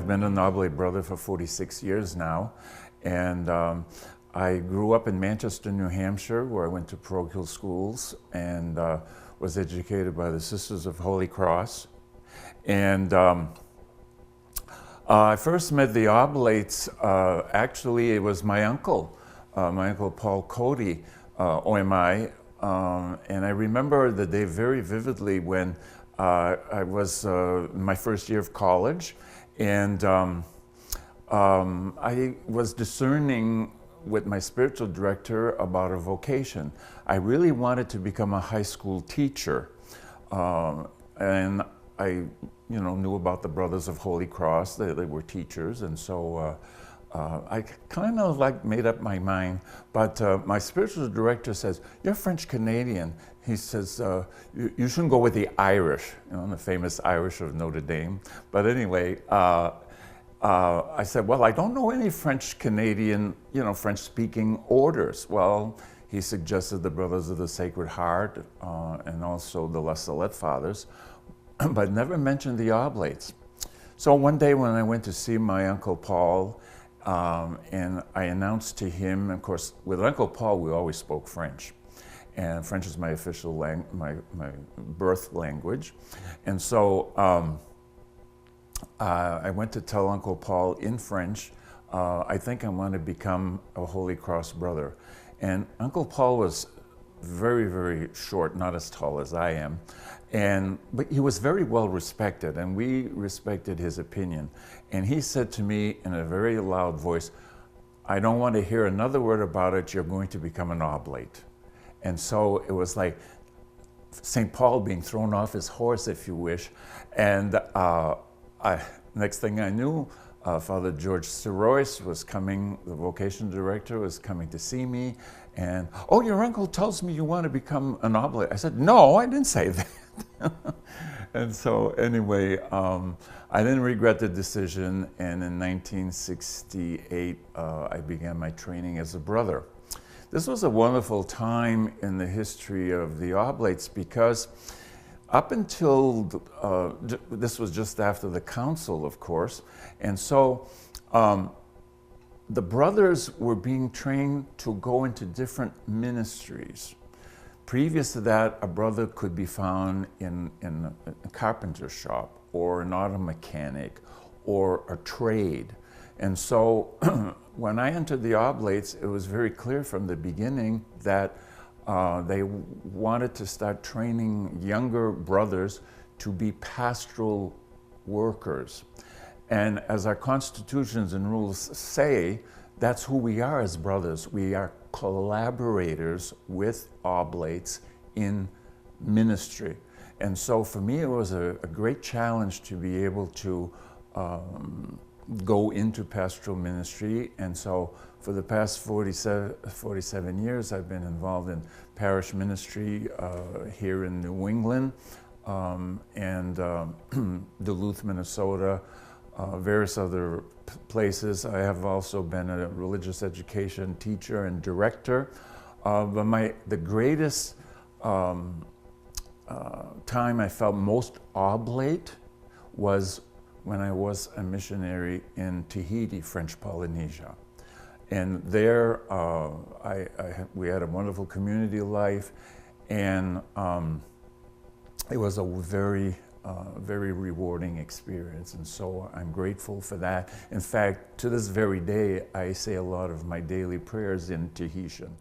I've been an Oblate brother for 46 years now, and I grew up in Manchester, New Hampshire, where I went to parochial schools and was educated by the Sisters of Holy Cross. And I first met the Oblates, actually it was my uncle Paul Cote, OMI, and I remember the day very vividly when I was in my first year of college, and I was discerning with my spiritual director about a vocation. I really wanted to become a high school teacher, and I knew about the Brothers of Holy Cross. They were teachers, and so I kind of made up my mind, but my spiritual director says, "You're French Canadian." He says, you shouldn't go with the Irish, the famous Irish of Notre Dame. But anyway, I said, well, I don't know any French Canadian, French-speaking orders. Well, he suggested the Brothers of the Sacred Heart and also the La Salette Fathers, but never mentioned the Oblates. So one day when I went to see my Uncle Paul, and I announced to him, of course, with Uncle Paul, we always spoke French. And French is my official my birth language. And so I went to tell Uncle Paul in French, I think I want to become a Holy Cross brother. And Uncle Paul was very, very short, not as tall as I am. But he was very well respected, and we respected his opinion. And he said to me in a very loud voice, "I don't want to hear another word about it. You're going to become an oblate." And so it was like St. Paul being thrown off his horse, if you wish. And next thing I knew, Father George Sirois was coming, the vocation director was coming to see me. And, "Oh, your uncle tells me you want to become an oblate." I said, "No, I didn't say that." And so anyway, I didn't regret the decision. And in 1968, I began my training as a brother. This was a wonderful time in the history of the Oblates because up until, this was just after the council, of course, and so the brothers were being trained to go into different ministries. Previous to that, a brother could be found in a carpenter shop or an auto mechanic or a trade. And so when I entered the Oblates, it was very clear from the beginning that they wanted to start training younger brothers to be pastoral workers. And as our constitutions and rules say, that's who we are as brothers. We are collaborators with Oblates in ministry. And so for me, it was a great challenge to be able to go into pastoral ministry. And so for the past 47 years, I've been involved in parish ministry here in New England and Duluth, Minnesota, various other places. I have also been a religious education teacher and director. But the greatest time I felt most oblate was when I was a missionary in Tahiti, French Polynesia. And there we had a wonderful community life, and it was a very rewarding experience, and so I'm grateful for that. In fact, to this very day, I say a lot of my daily prayers in Tahitian.